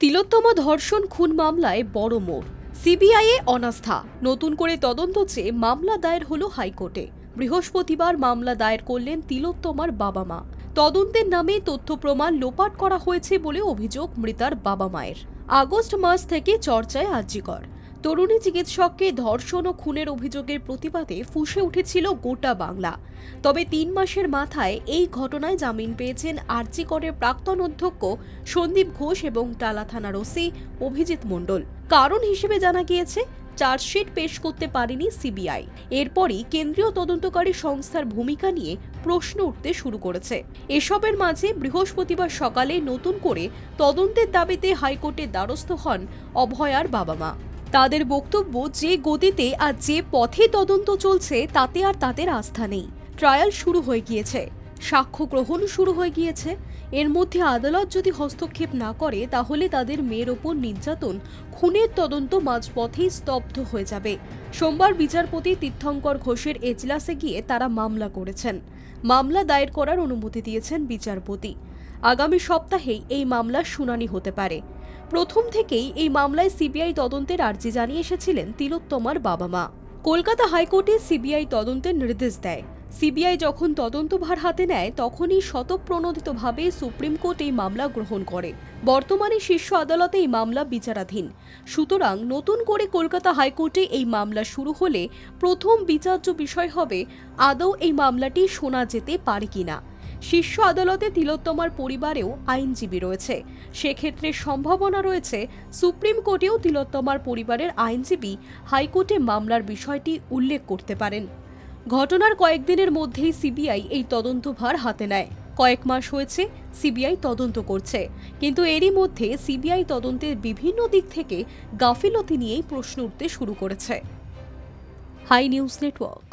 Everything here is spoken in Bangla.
তিলোত্তমা ধর্ষণ খুন মামলায় বড় মোড়। সিবিআইয়ে অনাস্থা, নতুন করে তদন্ত চেয়ে মামলা দায়ের হলো হাইকোর্টে। বৃহস্পতিবার মামলা দায়ের করলেন তিলোত্তমার বাবা মা। তদন্তের নামে তথ্য প্রমাণ লোপাট করা হয়েছে বলে অভিযোগ মৃতার বাবা মায়ের। আগস্ট মাস থেকে চর্চায় আরজিকর। তরুণী চিকিৎসককে ধর্ষণ ও খুনের অভিযোগের প্রতিবাদে ফুঁসে উঠেছিল গোটা বাংলা। তবে ৩ মাসের মাথায় এই ঘটনায় জামিন পেয়েছেন আরজিকরের প্রাক্তন অধ্যক্ষ সন্দীপ ঘোষ এবং টালা থানার ওসি অভিজিৎ মণ্ডল। কারণ হিসেবে জানা গিয়েছে, চার্জশিট পেশ করতে পারেনি সিবিআই। এরপরই কেন্দ্রীয় তদন্তকারী সংস্থার ভূমিকা নিয়ে প্রশ্ন উঠতে শুরু করেছে। এসবের মাঝে বৃহস্পতিবার সকালে নতুন করে তদন্তের দাবিতে হাইকোর্টের দ্বারস্থ হন অভয়ার বাবা মা। তাদের বক্তব্য, যে গতিতে আর যে পথে তদন্ত চলছে তাতে আর তাদের আস্থা নেই। ট্রায়াল শুরু হয়ে গিয়েছে, সাক্ষ্য গ্রহণ শুরু হয়ে গিয়েছে। এর মধ্যে আদালত যদি হস্তক্ষেপ না করে তাহলে তাদের মেয়ের ওপর নির্যাতন খুনের তদন্ত মাঝপথেই স্তব্ধ হয়ে যাবে। সোমবার বিচারপতি তীর্থঙ্কর ঘোষের এজলাসে গিয়ে তারা মামলা করেছেন। মামলা দায়ের করার অনুমতি দিয়েছেন বিচারপতি। আগামী সপ্তাহেই এই মামলার শুনানি হতে পারে। প্রথম থেকেই এই মামলায় সিবিআই তদন্তের আর্জি জানিয়ে এসেছিলেন তিলোত্তমার বাবা মা। কলকাতা হাইকোর্টে সিবিআই তদন্তের নির্দেশ দেয়। সিবিআই যখন তদন্তভার হাতে নেয় তখনই স্বতঃপ্রণোদিতভাবে সুপ্রিম কোর্ট এই মামলা গ্রহণ করে। বর্তমানে শীর্ষ আদালতে এই মামলা বিচারাধীন। সুতরাং নতুন করে কলকাতা হাইকোর্টে এই মামলা শুরু হলে প্রথম বিচার্য বিষয় হবে আদৌ এই মামলাটি শোনা যেতে পারে কিনা। শীর্ষ আদালতে তিলোত্তমার পরিবারেও আইনজীবী রয়েছে। সেক্ষেত্রে সম্ভাবনা রয়েছে সুপ্রিম কোর্টেও তিলোত্তমার পরিবারের আইনজীবী হাইকোর্টে মামলার বিষয়টি উল্লেখ করতে পারেন। ঘটনার কয়েকদিনের মধ্যেই সিবিআই এই তদন্তভার হাতে নেয়। কয়েক মাস হয়েছে সিবিআই তদন্ত করছে, কিন্তু এরই মধ্যে সিবিআই তদন্তের বিভিন্ন দিক থেকে গাফিলতি নিয়েই প্রশ্ন উঠতে শুরু করেছে। Hi news network.